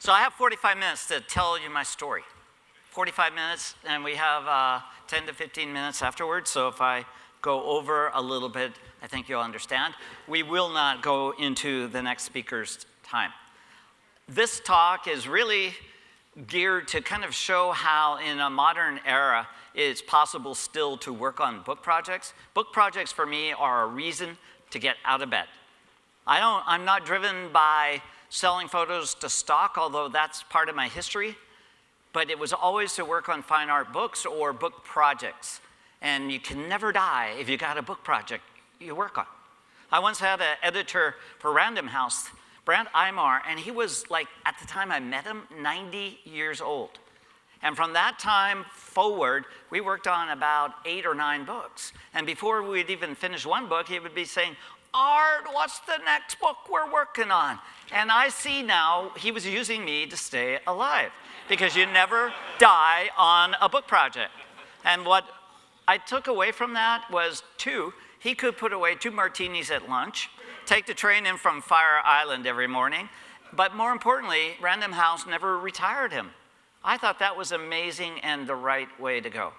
So I have 45 minutes to tell you my story. 45 minutes, and we have 10 to 15 minutes afterwards, so if I go over a little bit, I think you'll understand. We will not go into the next speaker's time. This talk is really geared to kind of show how in a modern era it's possible still to work on book projects. Book projects for me are a reason to get out of bed. I'm not driven by selling photos to stock, although that's part of my history, but it was always to work on fine art books or book projects. And you can never die if you got a book project you work on. I once had an editor for Random House, Brant Eimar, and he was like, at the time I met him, 90 years old. And from that time forward, we worked on about 8 or 9 books. And before we'd even finish one book, he would be saying, "Art, what's the next book we're working on?" And I see now he was using me to stay alive, because you never die on a book project. And what I took away from that was he could put away 2 martinis at lunch, take the train in from Fire Island every morning, but more importantly, Random House never retired him. I thought that was amazing and the right way to go.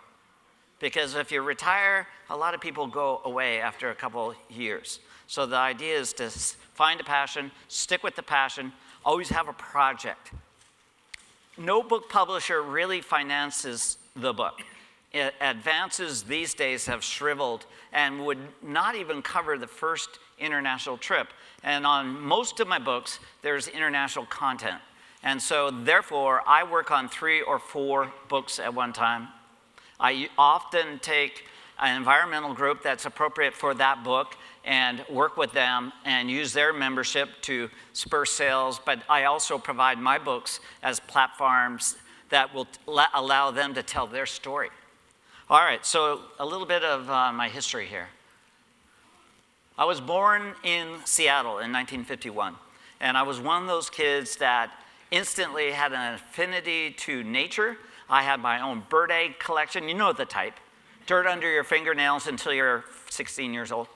Because if you retire, a lot of people go away after a couple years. So the idea is to find a passion, stick with the passion, always have a project. No book publisher really finances the book. Advances these days have shriveled and would not even cover the first international trip. And on most of my books, there's international content. And so therefore, I work on 3 or 4 books at one time. I often take an environmental group that's appropriate for that book and work with them and use their membership to spur sales, but I also provide my books as platforms that will allow them to tell their story. All right, so a little bit of my history here. I was born in Seattle in 1951, and I was one of those kids that instantly had an affinity to nature. I had my own bird egg collection, you know the type. Dirt under your fingernails until you're 16 years old.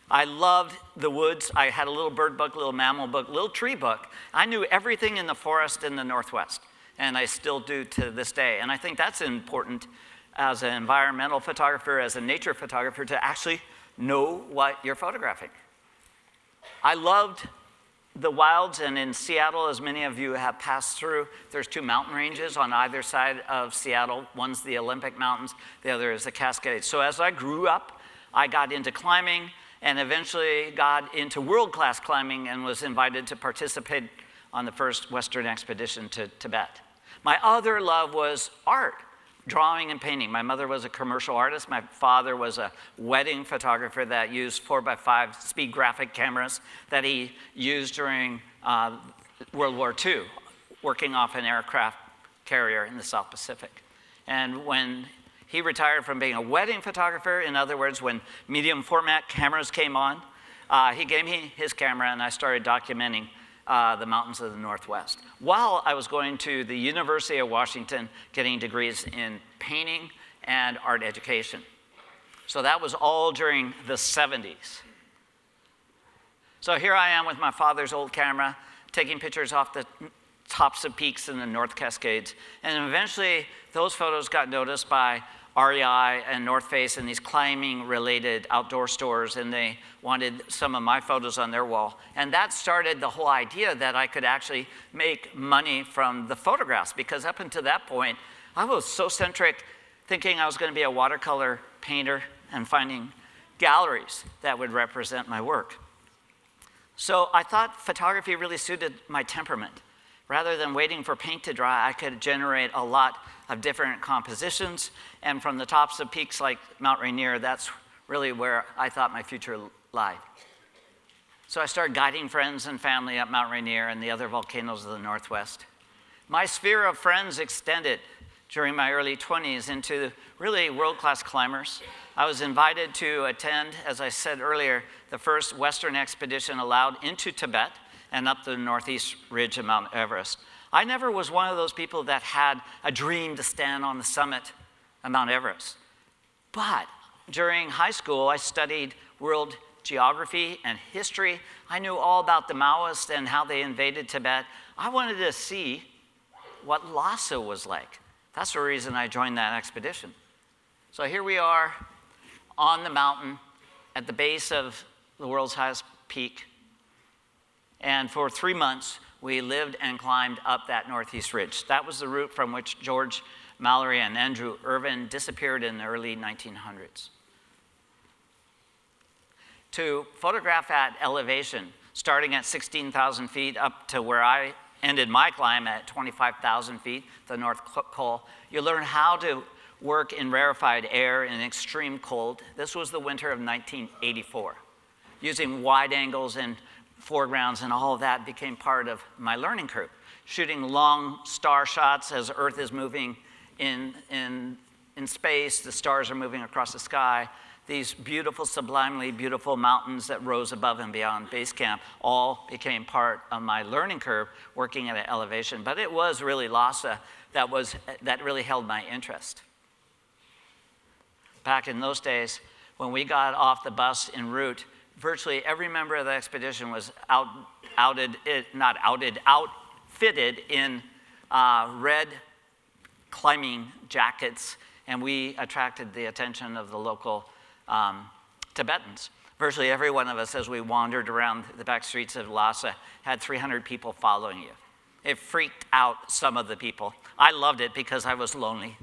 I loved the woods. I had a little bird book, little mammal book, little tree book. I knew everything in the forest in the Northwest, and I still do to this day. And I think that's important as an environmental photographer, as a nature photographer, to actually know what you're photographing. I loved the wilds, and in Seattle, as many of you have passed through, there's 2 mountain ranges on either side of Seattle. One's the Olympic Mountains, the other is the Cascades. So as I grew up, I got into climbing and eventually got into world-class climbing and was invited to participate on the first Western expedition to Tibet. My other love was art, drawing and painting. My mother was a commercial artist. My father was a wedding photographer that used 4x5 speed graphic cameras that he used during World War II, working off an aircraft carrier in the South Pacific. And when he retired from being a wedding photographer, in other words, when medium format cameras came on, he gave me his camera and I started documenting the mountains of the Northwest, while I was going to the University of Washington getting degrees in painting and art education. So that was all during the 70s. So here I am with my father's old camera, taking pictures off the tops of peaks in the North Cascades. And eventually, those photos got noticed by REI and North Face and these climbing-related outdoor stores, and they wanted some of my photos on their wall. And that started the whole idea that I could actually make money from the photographs, because up until that point, I was so centric, thinking I was going to be a watercolor painter and finding galleries that would represent my work. So I thought photography really suited my temperament. Rather than waiting for paint to dry, I could generate a lot of different compositions. And from the tops of peaks like Mount Rainier, that's really where I thought my future lied. So I started guiding friends and family up Mount Rainier and the other volcanoes of the Northwest. My sphere of friends extended during my early 20s into really world-class climbers. I was invited to attend, as I said earlier, the first Western expedition allowed into Tibet and up the northeast ridge of Mount Everest. I never was one of those people that had a dream to stand on the summit of Mount Everest. But during high school, I studied world geography and history. I knew all about the Maoists and how they invaded Tibet. I wanted to see what Lhasa was like. That's the reason I joined that expedition. So here we are on the mountain at the base of the world's highest peak. And for 3 months, we lived and climbed up that northeast ridge. That was the route from which George Mallory and Andrew Irvin disappeared in the early 1900s. To photograph at elevation, starting at 16,000 feet up to where I ended my climb at 25,000 feet, the North Pole, you learn how to work in rarefied air in extreme cold. This was the winter of 1984. Using wide angles and foregrounds and all of that became part of my learning curve. Shooting long star shots as Earth is moving in space, the stars are moving across the sky. These beautiful, sublimely beautiful mountains that rose above and beyond base camp all became part of my learning curve working at an elevation. But it was really Lhasa that really held my interest. Back in those days, when we got off the bus en route, virtually every member of the expedition was outfitted in red climbing jackets, and we attracted the attention of the local Tibetans. Virtually every one of us, as we wandered around the back streets of Lhasa, had 300 people following you. It freaked out some of the people. I loved it because I was lonely.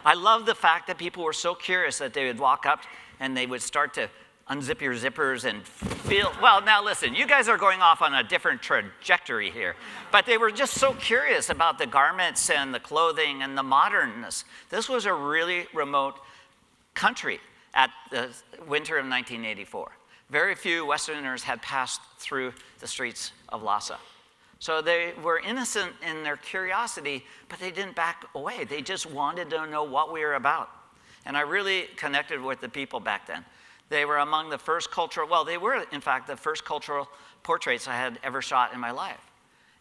I loved the fact that people were so curious that they would walk up and they would start to unzip your zippers and feel, well, now listen, you guys are going off on a different trajectory here. But they were just so curious about the garments and the clothing and the modernness. This was a really remote country at the winter of 1984. Very few Westerners had passed through the streets of Lhasa. So they were innocent in their curiosity, but they didn't back away. They just wanted to know what we were about. And I really connected with the people back then. They were among the first cultural, well, they were, in fact, the first cultural portraits I had ever shot in my life.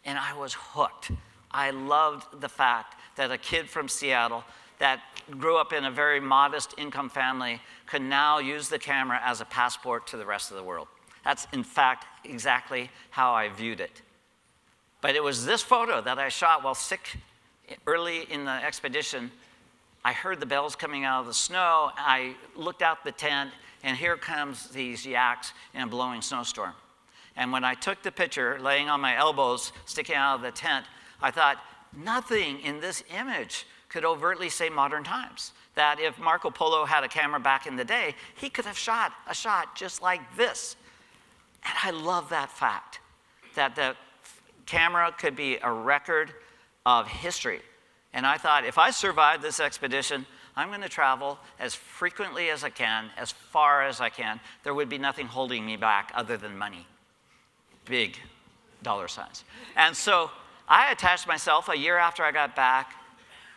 And I was hooked. I loved the fact that a kid from Seattle that grew up in a very modest income family could now use the camera as a passport to the rest of the world. That's, in fact, exactly how I viewed it. But it was this photo that I shot while sick early in the expedition. I heard the bells coming out of the snow. I looked out the tent, and here comes these yaks in a blowing snowstorm. And when I took the picture, laying on my elbows, sticking out of the tent, I thought, nothing in this image could overtly say modern times. That if Marco Polo had a camera back in the day, he could have shot a shot just like this. And I love that fact, that the camera could be a record of history. And I thought, if I survive this expedition, I'm going to travel as frequently as I can, as far as I can. There would be nothing holding me back other than money. Big dollar signs. And so I attached myself a year after I got back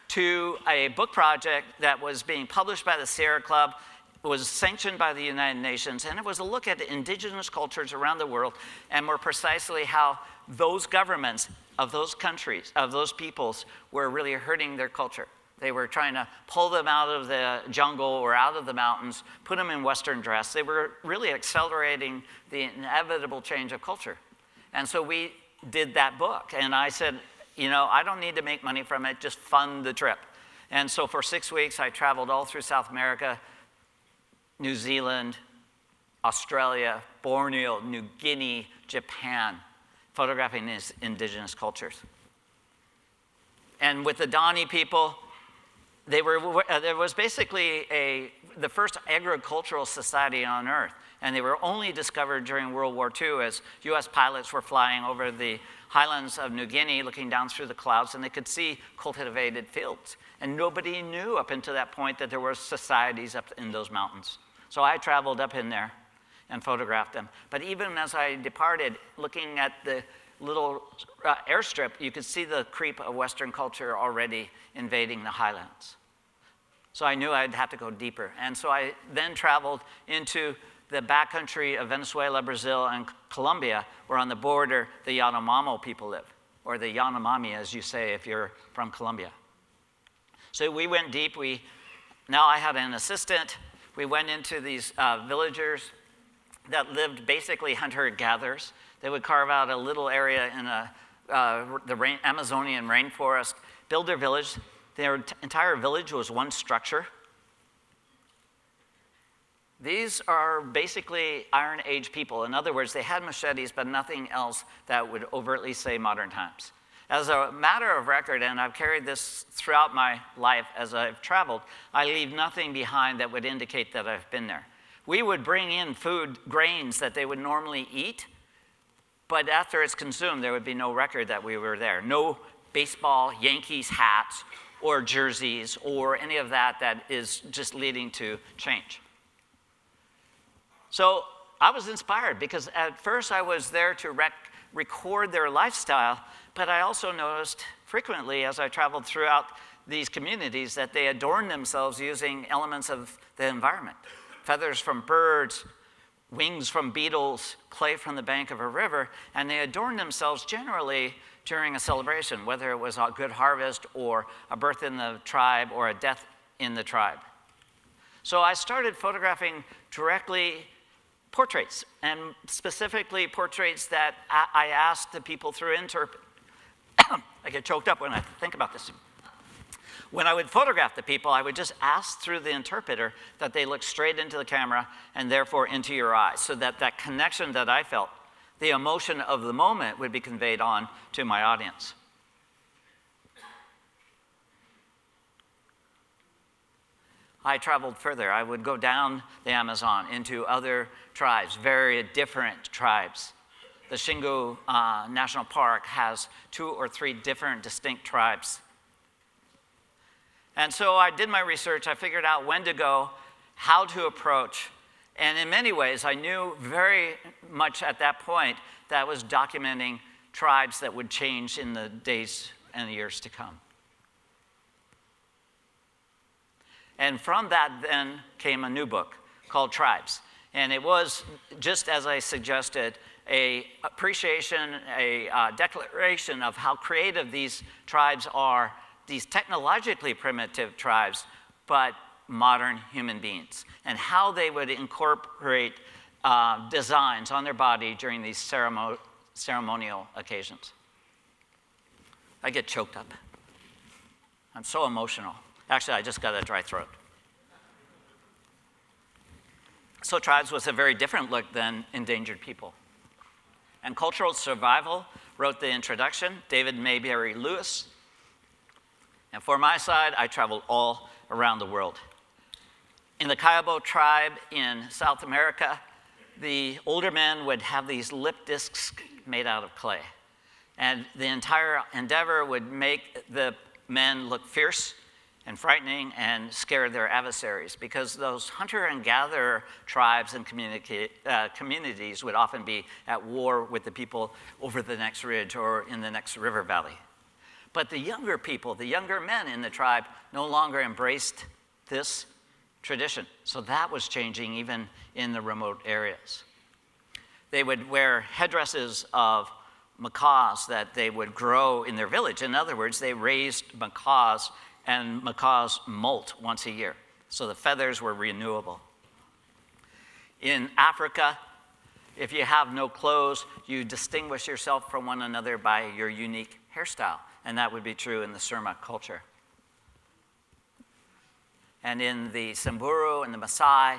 to a book project that was being published by the Sierra Club. It was sanctioned by the United Nations, and it was a look at indigenous cultures around the world, and more precisely how those governments of those countries, of those peoples, were really hurting their culture. They were trying to pull them out of the jungle or out of the mountains, put them in Western dress. They were really accelerating the inevitable change of culture. And so we did that book, and I said, you know, I don't need to make money from it, just fund the trip. And so for 6 weeks, I traveled all through South America, New Zealand, Australia, Borneo, New Guinea, Japan, photographing these indigenous cultures. And with the Dani people, there was basically the first agricultural society on Earth. And they were only discovered during World War II as US pilots were flying over the highlands of New Guinea, looking down through the clouds, and they could see cultivated fields. And nobody knew up until that point that there were societies up in those mountains. So I traveled up in there and photographed them. But even as I departed, looking at the little airstrip, you could see the creep of Western culture already invading the highlands. So I knew I'd have to go deeper. And so I then traveled into the backcountry of Venezuela, Brazil, and Colombia, where on the border the Yanomamo people live, or the Yanomami, as you say if you're from Colombia. So we went deep. Now I had an assistant. We went into these villagers' that lived basically hunter-gatherers. They would carve out a little area in the Amazonian rainforest, build their village. Their entire village was one structure. These are basically Iron Age people. In other words, they had machetes, but nothing else that would overtly say modern times. As a matter of record, and I've carried this throughout my life as I've traveled, I leave nothing behind that would indicate that I've been there. We would bring in food, grains that they would normally eat, but after it's consumed, there would be no record that we were there. No baseball, Yankees hats, or jerseys, or any of that that is just leading to change. So I was inspired because at first I was there to record their lifestyle, but I also noticed frequently as I traveled throughout these communities that they adorned themselves using elements of the environment. Feathers from birds, wings from beetles, clay from the bank of a river, and they adorned themselves generally during a celebration, whether it was a good harvest or a birth in the tribe or a death in the tribe. So I started photographing directly portraits, and specifically portraits that I asked the people through interpret. I get choked up when I think about this. When I would photograph the people, I would just ask through the interpreter that they look straight into the camera and therefore into your eyes, so that that connection that I felt, the emotion of the moment, would be conveyed on to my audience. I traveled further. I would go down the Amazon into other tribes, very different tribes. The Xingu National Park has 2 or 3 different distinct tribes. And so I did my research. I figured out when to go, how to approach. And in many ways, I knew very much at that point that I was documenting tribes that would change in the days and the years to come. And from that then came a new book called Tribes. And it was, just as I suggested, an appreciation, a declaration of how creative these tribes are, these technologically primitive tribes, but modern human beings, and how they would incorporate designs on their body during these ceremonial occasions. I get choked up. I'm so emotional. Actually, I just got a dry throat. So Tribes was a very different look than Endangered People. And Cultural Survival wrote the introduction, David Mayberry Lewis. And for my side, I traveled all around the world. In the Cayubo tribe in South America, the older men would have these lip discs made out of clay. And the entire endeavor would make the men look fierce and frightening and scare their adversaries, because those hunter and gatherer tribes and communities would often be at war with the people over the next ridge or in the next river valley. But the younger people, the younger men in the tribe, no longer embraced this tradition. So that was changing even in the remote areas. They would wear headdresses of macaws that they would grow in their village. In other words, they raised macaws, and macaws molt once a year. So the feathers were renewable. In Africa, if you have no clothes, you distinguish yourself from one another by your unique hairstyle. And that would be true in the Surma culture. And in the Samburu and the Maasai,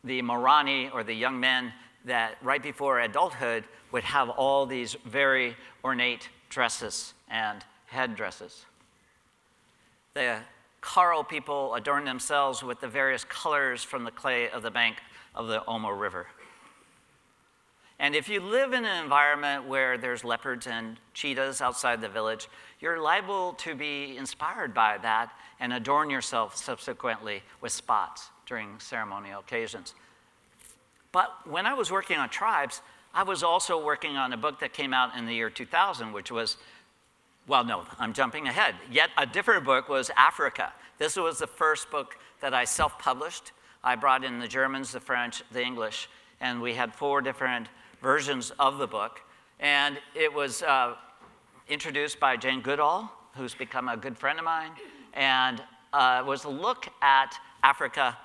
the Morani, or the young men that right before adulthood would have all these very ornate dresses and headdresses. The Karo people adorn themselves with the various colors from the clay of the bank of the Omo River. And if you live in an environment where there's leopards and cheetahs outside the village, you're liable to be inspired by that and adorn yourself subsequently with spots during ceremonial occasions. But when I was working on Tribes, I was also working on a book that came out in the year 2000, which was, well, no, I'm jumping ahead. Yet a different book was Africa. This was the first book that I self-published. I brought in the Germans, the French, the English, and we had 4 different versions of the book. And it was introduced by Jane Goodall, who's become a good friend of mine, and was a look at Africa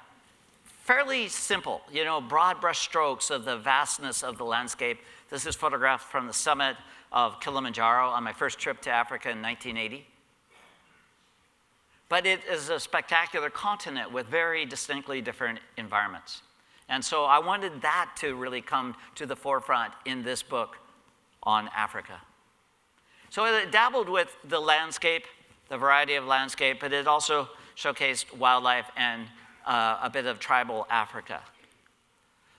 fairly simple, broad brush strokes of the vastness of the landscape. This is photographed from the summit of Kilimanjaro on my first trip to Africa in 1980. But it is a spectacular continent with very distinctly different environments. And so I wanted that to really come to the forefront in this book on Africa. So it dabbled with the landscape, the variety of landscape, but it also showcased wildlife and a bit of tribal Africa.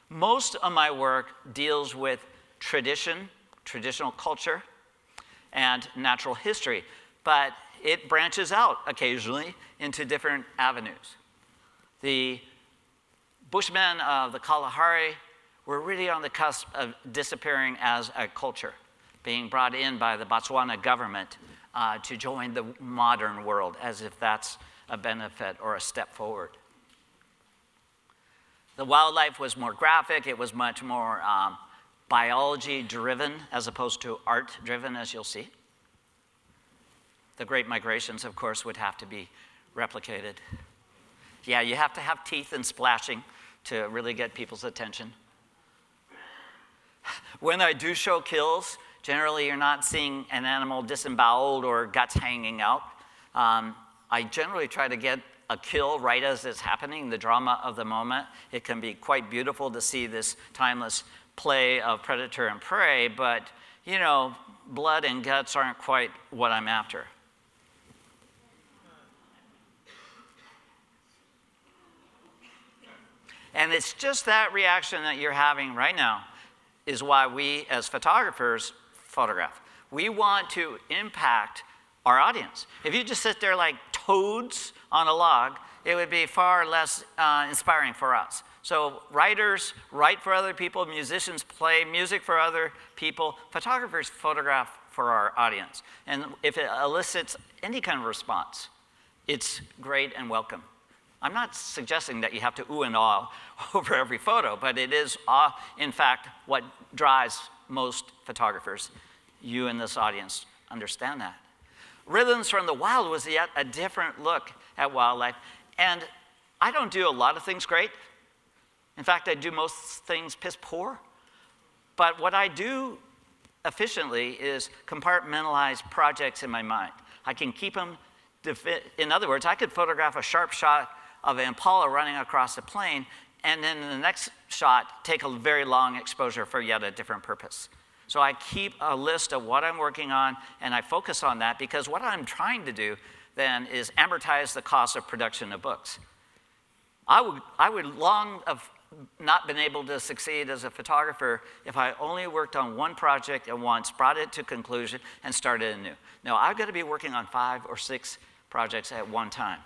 Most of my work deals with tradition, traditional culture, and natural history, but it branches out occasionally into different avenues. The Bushmen of the Kalahari were really on the cusp of disappearing as a culture, being brought in by the Botswana government to join the modern world, as if that's a benefit or a step forward. The wildlife was more graphic. It was much more biology-driven as opposed to art-driven, as you'll see. The Great Migrations, of course, would have to be replicated. Yeah, you have to have teeth and splashing to really get people's attention. When I do show kills, generally you're not seeing an animal disemboweled or guts hanging out. I generally try to get a kill right as it's happening, the drama of the moment. It can be quite beautiful to see this timeless play of predator and prey, but, blood and guts aren't quite what I'm after. And it's just that reaction that you're having right now is why we, as photographers, photograph. We want to impact our audience. If you just sit there like toads on a log, it would be far less inspiring for us. So writers write for other people, musicians play music for other people, photographers photograph for our audience. And if it elicits any kind of response, it's great and welcome. I'm not suggesting that you have to ooh and ah over every photo, but it is, in fact, what drives most photographers. You in this audience understand that. Rhythms from the Wild was yet a different look at wildlife. And I don't do a lot of things great. In fact, I do most things piss poor. But what I do efficiently is compartmentalize projects in my mind. I can keep them, in other words, I could photograph a sharp shot of an impala running across the plain, and then in the next shot, take a very long exposure for yet a different purpose. So I keep a list of what I'm working on, and I focus on that, because what I'm trying to do then is amortize the cost of production of books. I would long have not been able to succeed as a photographer if I only worked on one project at once, brought it to conclusion, and started anew. No, I've got to be working on 5 or 6 projects at one time.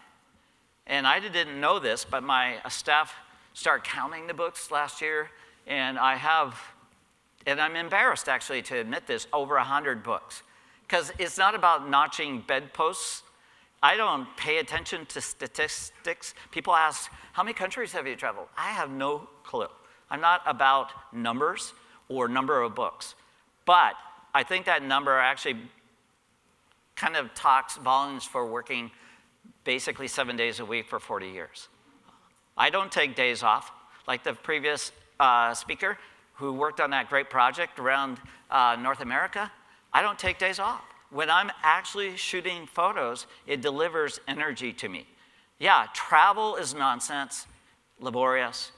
And I didn't know this, but my staff started counting the books last year, and I'm embarrassed actually to admit this, over 100 books. Because it's not about notching bedposts. I don't pay attention to statistics. People ask, how many countries have you traveled? I have no clue. I'm not about numbers or number of books. But I think that number actually kind of talks volumes for working basically 7 days a week for 40 years. I don't take days off, like the previous speaker who worked on that great project around North America. I don't take days off. When I'm actually shooting photos, it delivers energy to me. Yeah, travel is nonsense, laborious,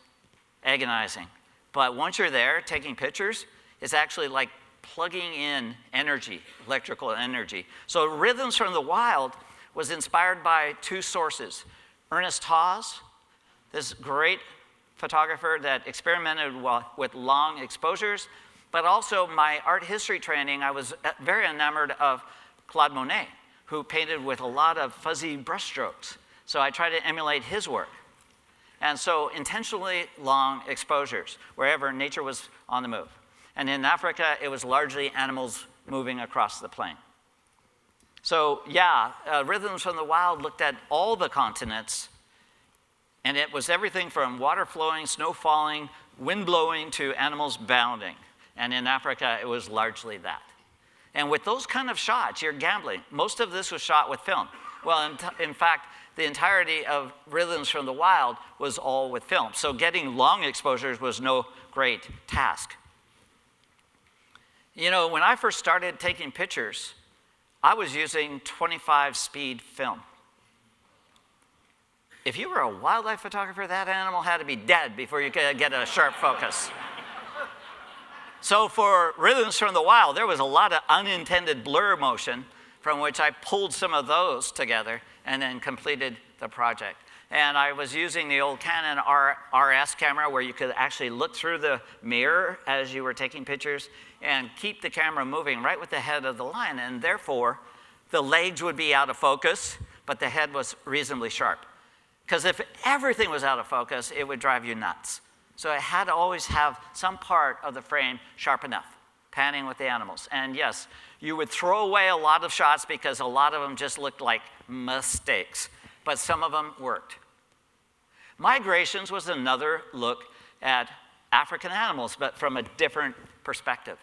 agonizing. But once you're there taking pictures, it's actually like plugging in energy, electrical energy. So Rhythms from the Wild was inspired by 2 sources. Ernest Hawes, this great photographer that experimented with long exposures, but also my art history training, I was very enamored of Claude Monet, who painted with a lot of fuzzy brushstrokes. So I tried to emulate his work. And so intentionally long exposures, wherever nature was on the move. And in Africa, it was largely animals moving across the plain. So yeah, Rhythms from the Wild looked at all the continents, and it was everything from water flowing, snow falling, wind blowing, to animals bounding. And in Africa, it was largely that. And with those kind of shots, you're gambling. Most of this was shot with film. Well, in fact, the entirety of Rhythms from the Wild was all with film. So getting long exposures was no great task. You know, when I first started taking pictures, I was using 25 speed film. If you were a wildlife photographer, that animal had to be dead before you could get a sharp focus. So for Rhythms from the Wild, there was a lot of unintended blur motion from which I pulled some of those together and then completed the project. And I was using the old Canon RS camera where you could actually look through the mirror as you were taking pictures and keep the camera moving right with the head of the line. And therefore, the legs would be out of focus, but the head was reasonably sharp. Because if everything was out of focus, it would drive you nuts. So it had to always have some part of the frame sharp enough, panning with the animals. And yes, you would throw away a lot of shots because a lot of them just looked like mistakes, but some of them worked. Migrations was another look at African animals, but from a different perspective.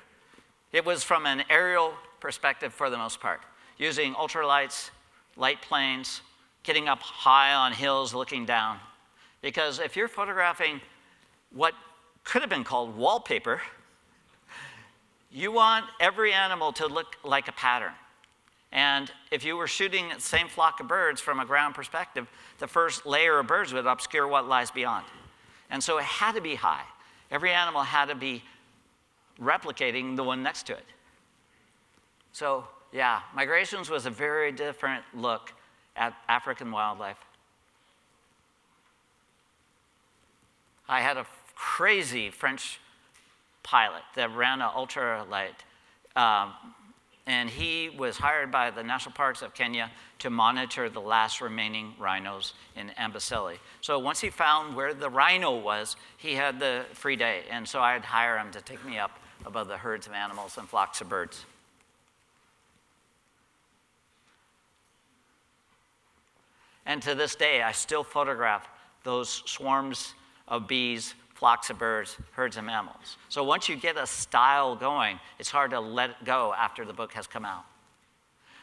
It was from an aerial perspective for the most part, using ultralights, light planes, getting up high on hills looking down. Because if you're photographing what could have been called wallpaper, you want every animal to look like a pattern. And if you were shooting the same flock of birds from a ground perspective, the first layer of birds would obscure what lies beyond. And so it had to be high. Every animal had to be replicating the one next to it. So yeah, migrations was a very different look at African wildlife. I had a crazy French pilot that ran an ultralight, and he was hired by the national parks of Kenya to monitor the last remaining rhinos in Amboseli. So once he found where the rhino was, he had the free day, and so I'd hire him to take me up above the herds of animals and flocks of birds. And to this day, I still photograph those swarms of bees, flocks of birds, herds of mammals. So once you get a style going, it's hard to let it go after the book has come out.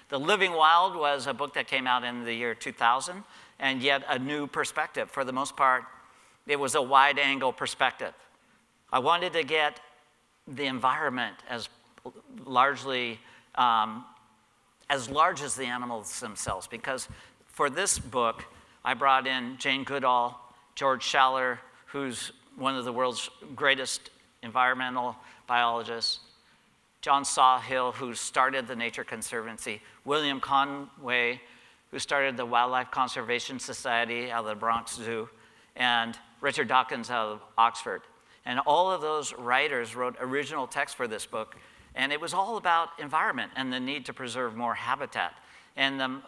The Living Wild was a book that came out in the year 2000, and yet a new perspective. For the most part, it was a wide-angle perspective. I wanted to get the environment as largely, as large as the animals themselves, because for this book, I brought in Jane Goodall, George Schaller, who's one of the world's greatest environmental biologists, John Sawhill, who started the Nature Conservancy, William Conway, who started the Wildlife Conservation Society out of the Bronx Zoo, and Richard Dawkins out of Oxford. And all of those writers wrote original text for this book, and it was all about environment and the need to preserve more habitat. And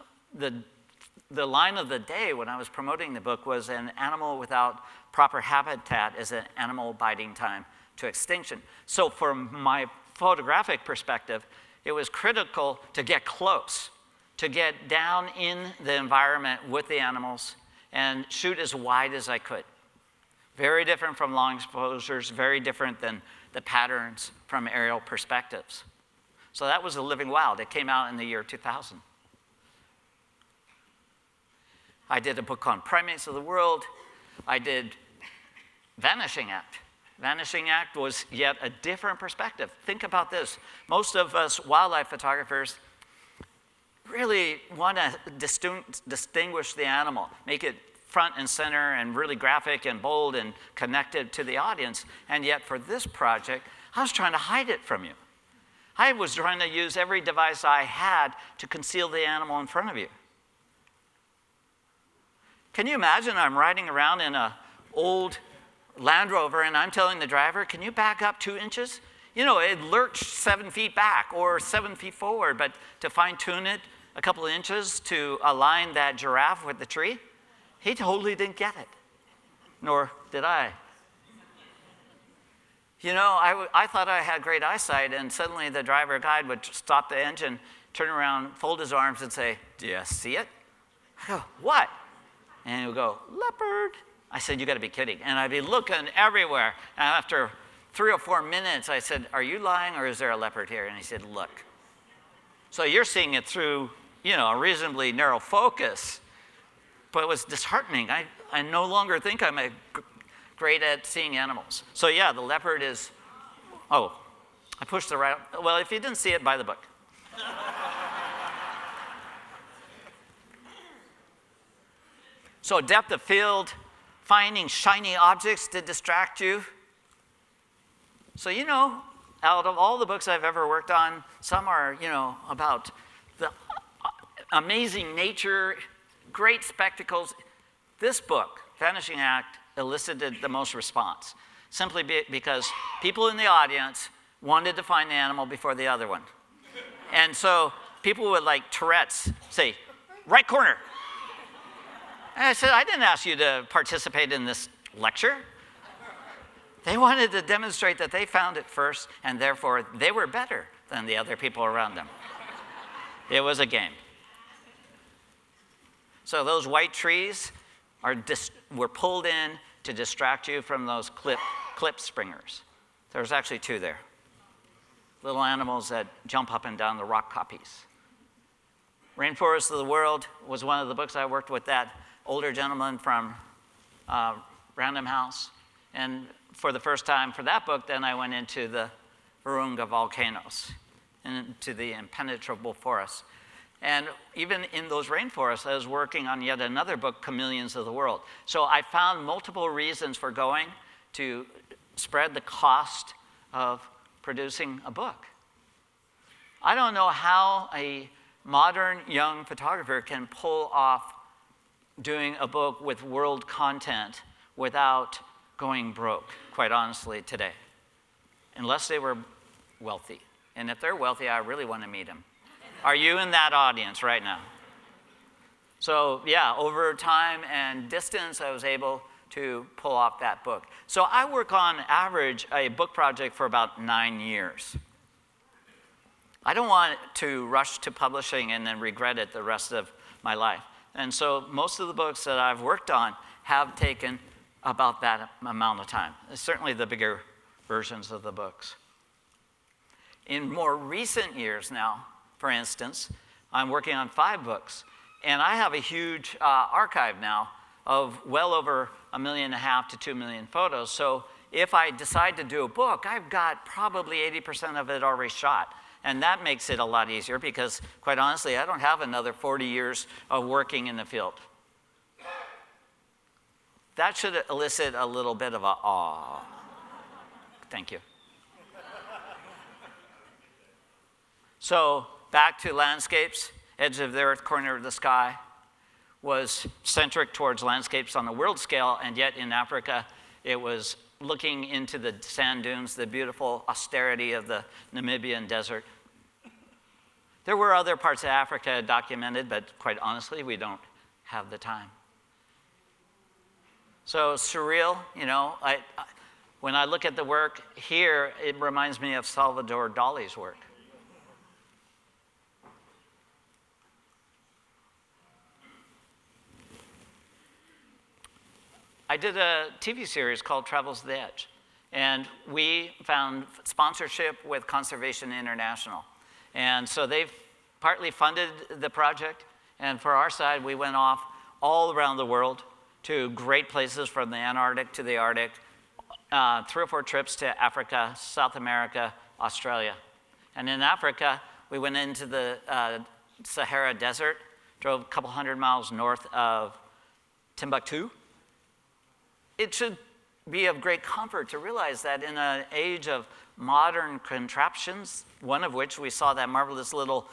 the line of the day when I was promoting the book was an animal without proper habitat is an animal biding time to extinction. So from my photographic perspective, it was critical to get close, to get down in the environment with the animals and shoot as wide as I could. Very different from long exposures, very different than the patterns from aerial perspectives. So that was The Living Wild. It came out in the year 2000. I did a book on primates of the world. I did Vanishing Act. Vanishing Act was yet a different perspective. Think about this. Most of us wildlife photographers really want to distinguish the animal, make it front and center and really graphic and bold and connected to the audience. And yet for this project, I was trying to hide it from you. I was trying to use every device I had to conceal the animal in front of you. Can you imagine I'm riding around in an old Land Rover and I'm telling the driver, can you back up 2 inches? You know, it lurched 7 feet back or 7 feet forward, but to fine tune it a couple of inches to align that giraffe with the tree, he totally didn't get it, nor did I. You know, I thought I had great eyesight, and suddenly the driver guide would stop the engine, turn around, fold his arms and say, do you see it? I go, what? And he would go, leopard. I said, you gotta be kidding. And I'd be looking everywhere. And after 3 or 4 minutes, I said, are you lying or is there a leopard here? And he said, look. So you're seeing it through, you know, a reasonably narrow focus, but it was disheartening. I no longer think I'm great at seeing animals. So yeah, the leopard is, oh, I pushed the right, well, if you didn't see it, buy the book. So depth of field, finding shiny objects to distract you. So, you know, out of all the books I've ever worked on, some are, you know, about the amazing nature, great spectacles. This book, Vanishing Act, elicited the most response, simply because people in the audience wanted to find the animal before the other one. And so people would, like Tourette's, say, right corner. And I said, I didn't ask you to participate in this lecture. They wanted to demonstrate that they found it first, and therefore they were better than the other people around them. It was a game. So those white trees were pulled in to distract you from those clip springers. There's actually two there. Little animals that jump up and down the rock copies. Rainforest of the World was one of the books I worked with that older gentleman from Random House. And for the first time for that book, then I went into the Virunga volcanoes and into the impenetrable forests. And even in those rainforests, I was working on yet another book, Chameleons of the World. So I found multiple reasons for going to spread the cost of producing a book. I don't know how a modern young photographer can pull off doing a book with world content without going broke, quite honestly, today, unless they were wealthy. And if they're wealthy, I really want to meet them. Are you in that audience right now? So yeah, over time and distance, I was able to pull off that book. So I work on average a book project for about 9 years. I don't want to rush to publishing and then regret it the rest of my life. And so most of the books that I've worked on have taken about that amount of time. Certainly the bigger versions of the books. In more recent years now, for instance, I'm working on 5 books, and I have a huge archive now of well over 1.5 million to 2 million photos. So if I decide to do a book, I've got probably 80% of it already shot. And that makes it a lot easier because, quite honestly, I don't have another 40 years of working in the field. That should elicit a little bit of a awe. Thank you. So back to landscapes, edge of the earth, corner of the sky was centric towards landscapes on the world scale, and yet in Africa, it was looking into the sand dunes, the beautiful austerity of the Namibian desert. There were other parts of Africa documented, but quite honestly, we don't have the time. So surreal, you know, when I look at the work here, it reminds me of Salvador Dali's work. I did a TV series called Travels to the Edge, and we found sponsorship with Conservation International. And so they've partly funded the project, and for our side, we went off all around the world to great places from the Antarctic to the Arctic, 3 or 4 trips to Africa, South America, Australia. And in Africa, we went into the Sahara Desert, drove a couple hundred miles north of Timbuktu. It should be of great comfort to realize that in an age of modern contraptions, one of which we saw that marvelous little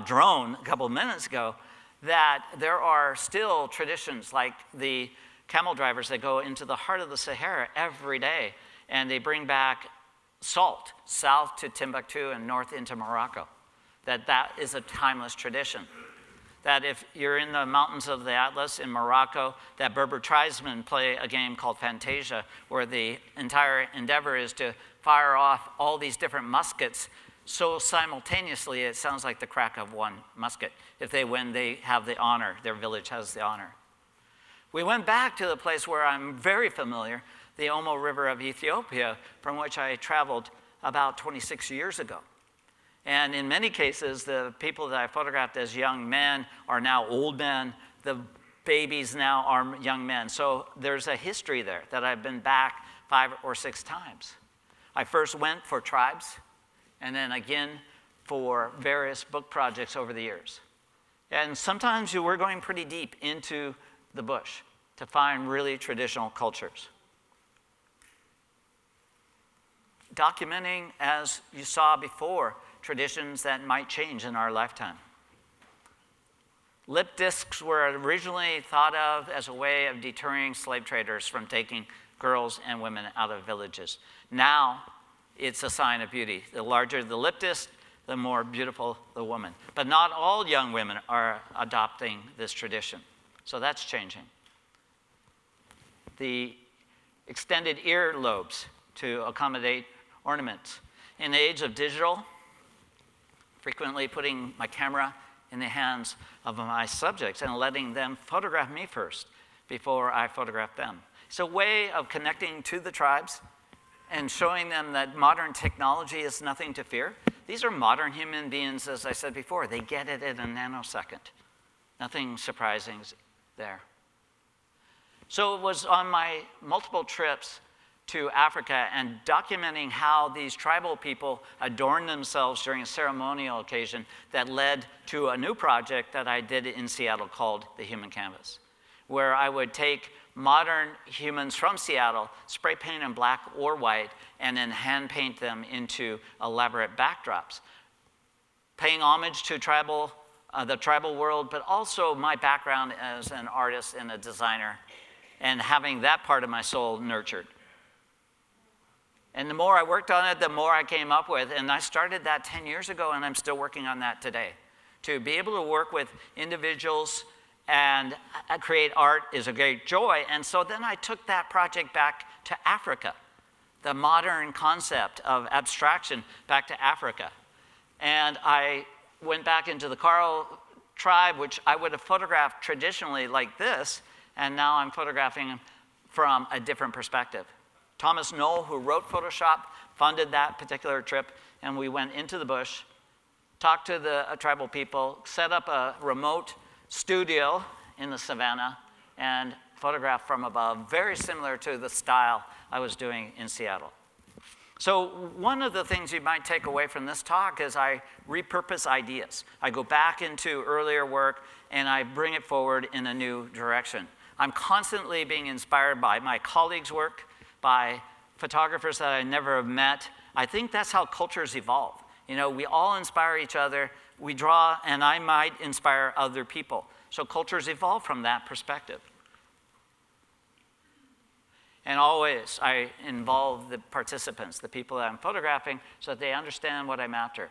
drone a couple of minutes ago, that there are still traditions like the camel drivers that go into the heart of the Sahara every day, and they bring back salt south to Timbuktu and north into Morocco. That is a timeless tradition. That if you're in the mountains of the Atlas in Morocco, that Berber tribesmen play a game called Fantasia, where the entire endeavor is to fire off all these different muskets so simultaneously it sounds like the crack of one musket. If they win, they have the honor. Their village has the honor. We went back to the place where I'm very familiar, the Omo River of Ethiopia, from which I traveled about 26 years ago. And in many cases, the people that I photographed as young men are now old men. The babies now are young men. So there's a history there that I've been back 5 or 6 times. I first went for tribes, and then again for various book projects over the years. And sometimes we're going pretty deep into the bush to find really traditional cultures. Documenting, as you saw before, traditions that might change in our lifetime. Lip discs were originally thought of as a way of deterring slave traders from taking girls and women out of villages. Now, it's a sign of beauty. The larger the lip disc, the more beautiful the woman. But not all young women are adopting this tradition. So that's changing. The extended earlobes to accommodate ornaments. In the age of digital, frequently putting my camera in the hands of my subjects and letting them photograph me first before I photograph them. It's a way of connecting to the tribes and showing them that modern technology is nothing to fear. These are modern human beings, as I said before. They get it in a nanosecond. Nothing surprising there. So it was on my multiple trips to Africa and documenting how these tribal people adorn themselves during a ceremonial occasion that led to a new project that I did in Seattle called the Human Canvas, where I would take modern humans from Seattle, spray paint them black or white, and then hand paint them into elaborate backdrops, paying homage to the tribal world, but also my background as an artist and a designer, and having that part of my soul nurtured. And the more I worked on it, the more I came up with, and I started that 10 years ago, and I'm still working on that today. To be able to work with individuals and create art is a great joy, and so then I took that project back to Africa, the modern concept of abstraction back to Africa. And I went back into the Karo tribe, which I would have photographed traditionally like this, and now I'm photographing from a different perspective. Thomas Knoll, who wrote Photoshop, funded that particular trip, and we went into the bush, talked to the tribal people, set up a remote studio in the savannah, and photographed from above, very similar to the style I was doing in Seattle. So one of the things you might take away from this talk is I repurpose ideas. I go back into earlier work, and I bring it forward in a new direction. I'm constantly being inspired by my colleagues' work, by photographers that I never have met. I think that's how cultures evolve. You know, we all inspire each other, we draw, and I might inspire other people. So cultures evolve from that perspective. And always I involve the participants, the people that I'm photographing, so that they understand what I'm after.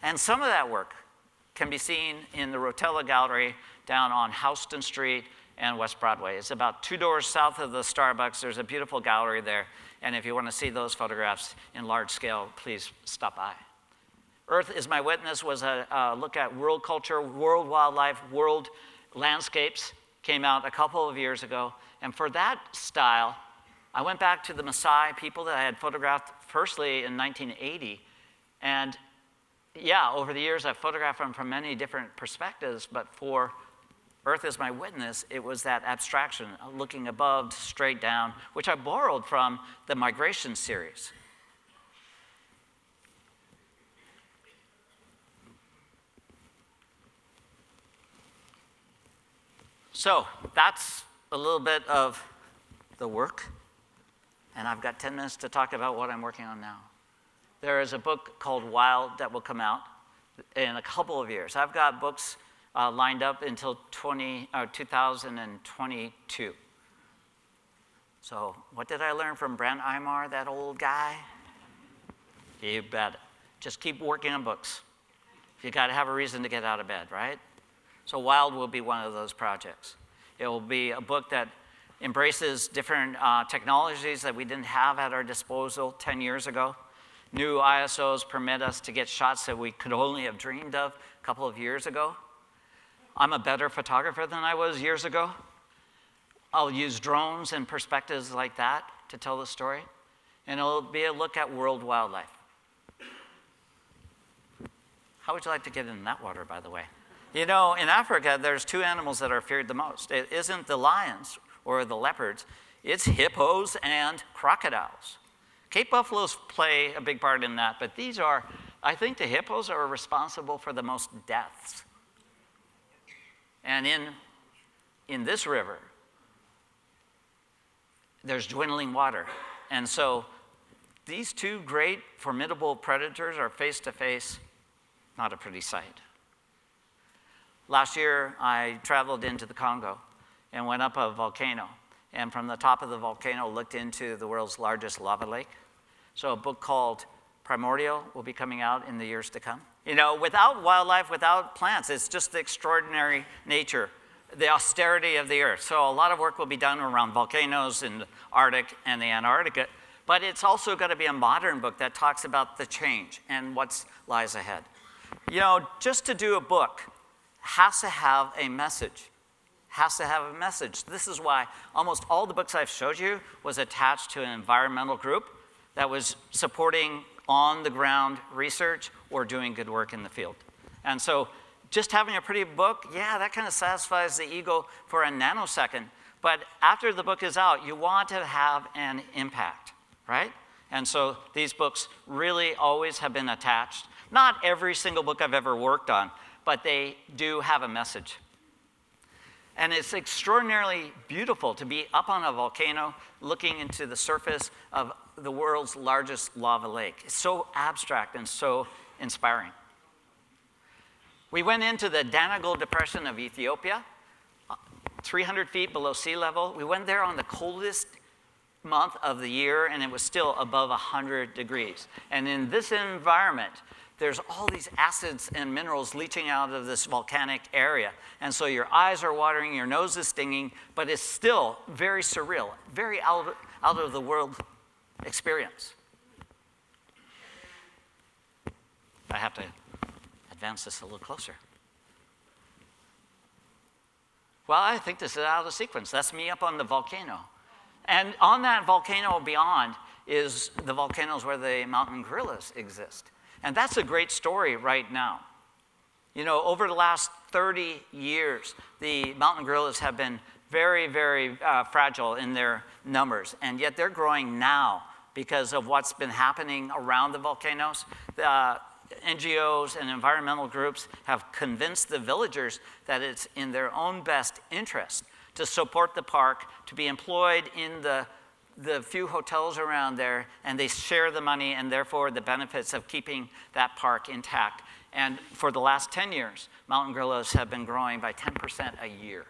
And some of that work can be seen in the Rotella Gallery down on Houston Street and West Broadway. It's about 2 doors south of the Starbucks. There's a beautiful gallery there. And if you want to see those photographs in large scale, please stop by. Earth is My Witness was a look at world culture, world wildlife, world landscapes. Came out a couple of years ago. And for that style, I went back to the Maasai people that I had photographed firstly in 1980. And yeah, over the years, I've photographed them from many different perspectives, but for Earth is My Witness, it was that abstraction, looking above, straight down, which I borrowed from the Migration series. So that's a little bit of the work, and I've got 10 minutes to talk about what I'm working on now. There is a book called Wild that will come out in a couple of years. I've got books lined up until 2022. So what did I learn from Brent Aymar, that old guy? You bet. Just keep working on books. You got to have a reason to get out of bed, right? So Wild will be one of those projects. It will be a book that embraces different technologies that we didn't have at our disposal 10 years ago. New ISOs permit us to get shots that we could only have dreamed of a couple of years ago. I'm a better photographer than I was years ago. I'll use drones and perspectives like that to tell the story. And it'll be a look at world wildlife. How would you like to get in that water, by the way? You know, in Africa, there's two animals that are feared the most. It isn't the lions or the leopards. It's hippos and crocodiles. Cape buffaloes play a big part in that, but these are, I think the hippos are responsible for the most deaths. And in this river, there's dwindling water. And so these two great, formidable predators are face to face. Not a pretty sight. Last year, I traveled into the Congo and went up a volcano. And from the top of the volcano, looked into the world's largest lava lake. So a book called Primordial will be coming out in the years to come. You know, without wildlife, without plants, it's just the extraordinary nature, the austerity of the earth. So a lot of work will be done around volcanoes in the Arctic and the Antarctica. But it's also going to be a modern book that talks about the change and what lies ahead. You know, just to do a book has to have a message. Has to have a message. This is why almost all the books I've showed you was attached to an environmental group that was supporting on-the-ground research or doing good work in the field. And so just having a pretty book, yeah, that kind of satisfies the ego for a nanosecond. But after the book is out, you want to have an impact, right? And so these books really always have been attached. Not every single book I've ever worked on, but they do have a message. And it's extraordinarily beautiful to be up on a volcano looking into the surface of the world's largest lava lake. It's so abstract and so inspiring. We went into the Danakil Depression of Ethiopia, 300 feet below sea level. We went there on the coldest month of the year, and it was still above 100 degrees. And in this environment, there's all these acids and minerals leaching out of this volcanic area. And so your eyes are watering, your nose is stinging, but it's still very surreal, very out of the world experience. I have to advance this a little closer. Well, I think this is out of sequence. That's me up on the volcano. And on that volcano beyond is the volcanoes where the mountain gorillas exist. And that's a great story right now. You know, over the last 30 years, the mountain gorillas have been very, very fragile in their numbers, and yet they're growing now because of what's been happening around the volcanoes. The NGOs and environmental groups have convinced the villagers that it's in their own best interest to support the park, to be employed in the few hotels around there, and they share the money and therefore the benefits of keeping that park intact. And for the last 10 years, mountain gorillas have been growing by 10% a year,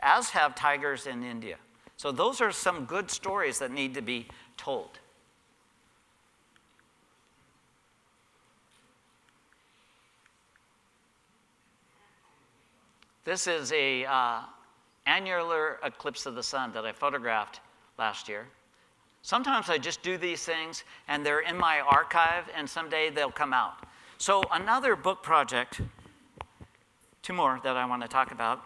as have tigers in India. So those are some good stories that need to be told. This is a annular eclipse of the sun that I photographed last year. Sometimes I just do these things and they're in my archive and someday they'll come out. So another book project, two more that I want to talk about,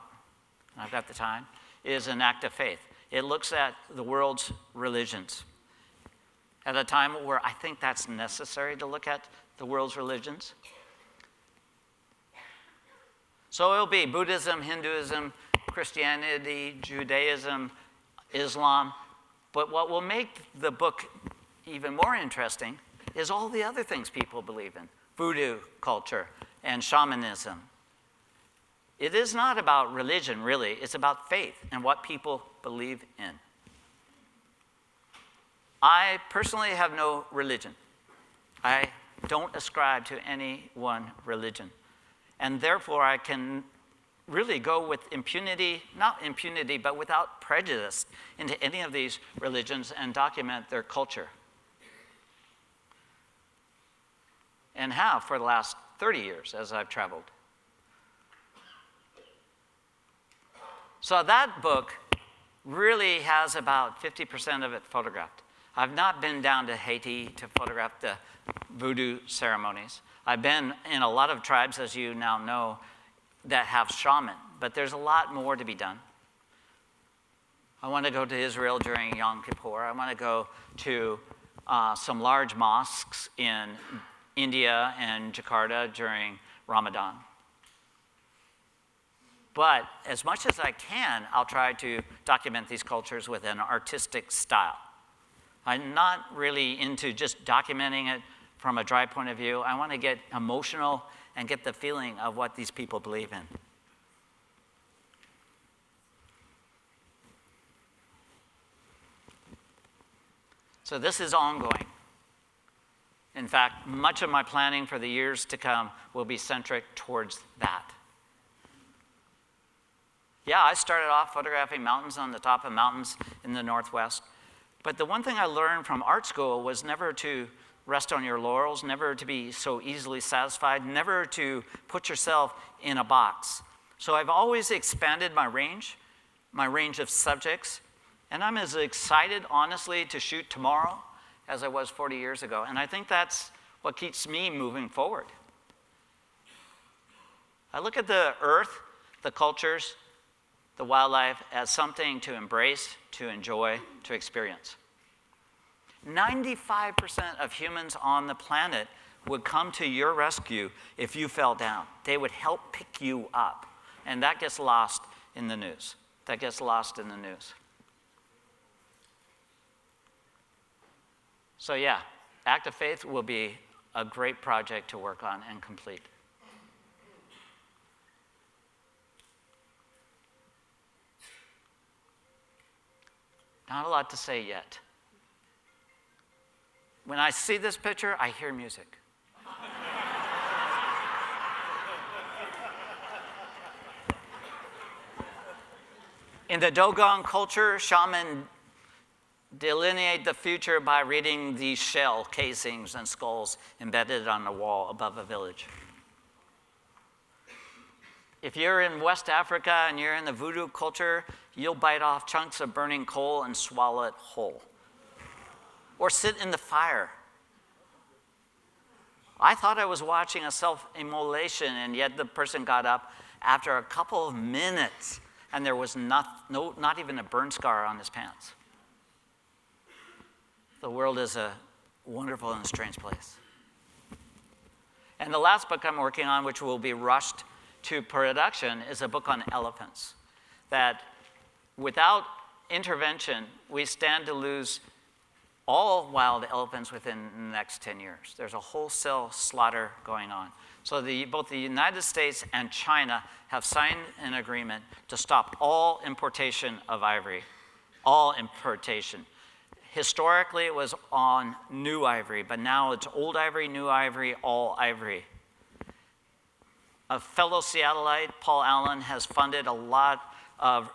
I've got the time, is An Act of Faith. It looks at the world's religions at a time where I think that's necessary to look at the world's religions. So it'll be Buddhism, Hinduism, Christianity, Judaism, Islam. But what will make the book even more interesting is all the other things people believe in. Voodoo culture and shamanism. It is not about religion, really. It's about faith and what people believe in. I personally have no religion. I don't ascribe to any one religion. And therefore, I can really go with impunity, not impunity, but without prejudice into any of these religions and document their culture. And have for the last 30 years as I've traveled. So that book really has about 50% of it photographed. I've not been down to Haiti to photograph the voodoo ceremonies. I've been in a lot of tribes, as you now know, that have shaman, but there's a lot more to be done. I want to go to Israel during Yom Kippur. I want to go to some large mosques in India and Jakarta during Ramadan. But as much as I can, I'll try to document these cultures with an artistic style. I'm not really into just documenting it from a dry point of view. I want to get emotional and get the feeling of what these people believe in. So this is ongoing. In fact, much of my planning for the years to come will be centric towards that. Yeah, I started off photographing mountains on the top of mountains in the Northwest. But the one thing I learned from art school was never to rest on your laurels, never to be so easily satisfied, never to put yourself in a box. So I've always expanded my range of subjects, and I'm as excited, honestly, to shoot tomorrow as I was 40 years ago. And I think that's what keeps me moving forward. I look at the earth, the cultures, the wildlife as something to embrace, to enjoy, to experience. 95% of humans on the planet would come to your rescue if you fell down. They would help pick you up. And that gets lost in the news. That gets lost in the news. So yeah, Act of Faith will be a great project to work on and complete. Not a lot to say yet. When I see this picture, I hear music. In the Dogon culture, shamans delineate the future by reading these shell casings and skulls embedded on the wall above a village. If you're in West Africa and you're in the voodoo culture, you'll bite off chunks of burning coal and swallow it whole. Or sit in the fire. I thought I was watching a self-immolation, and yet the person got up after a couple of minutes, and there was not even a burn scar on his pants. The world is a wonderful and strange place. And the last book I'm working on, which will be rushed to production, is a book on elephants. That without intervention, we stand to lose all wild elephants within the next 10 years. There's a wholesale slaughter going on. So both the United States and China have signed an agreement to stop all importation of ivory, all importation. Historically, it was on new ivory, but now it's old ivory, new ivory, all ivory. A fellow Seattleite, Paul Allen, has funded a lot of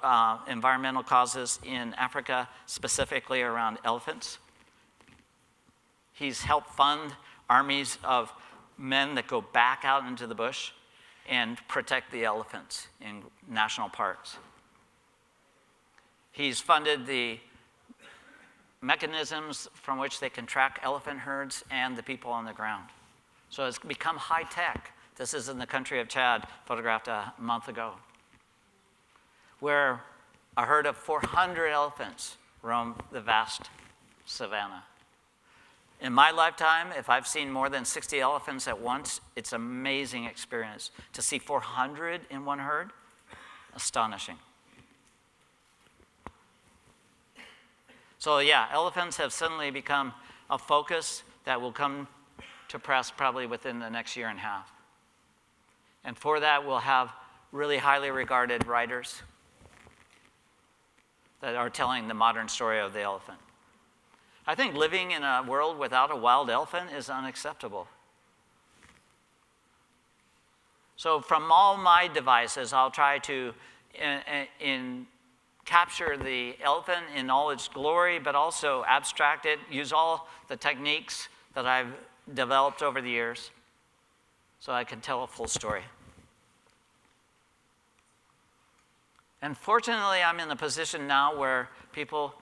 environmental causes in Africa, specifically around elephants. He's helped fund armies of men that go back out into the bush and protect the elephants in national parks. He's funded the mechanisms from which they can track elephant herds and the people on the ground. So it's become high tech. This is in the country of Chad, photographed a month ago, where a herd of 400 elephants roam the vast savanna. In my lifetime, if I've seen more than 60 elephants at once, it's an amazing experience. To see 400 in one herd, astonishing. So yeah, elephants have suddenly become a focus that will come to press probably within the next year and a half. And for that, we'll have really highly regarded writers that are telling the modern story of the elephant. I think living in a world without a wild elephant is unacceptable. So from all my devices, I'll try to capture the elephant in all its glory, but also abstract it, use all the techniques that I've developed over the years so I can tell a full story. And fortunately, I'm in a position now where people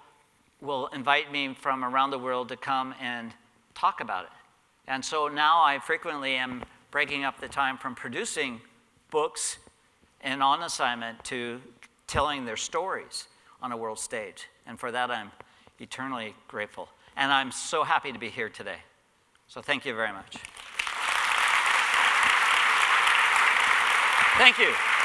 will invite me from around the world to come and talk about it. And so now I frequently am breaking up the time from producing books and on assignment to telling their stories on a world stage. And for that, I'm eternally grateful. And I'm so happy to be here today. So thank you very much. Thank you.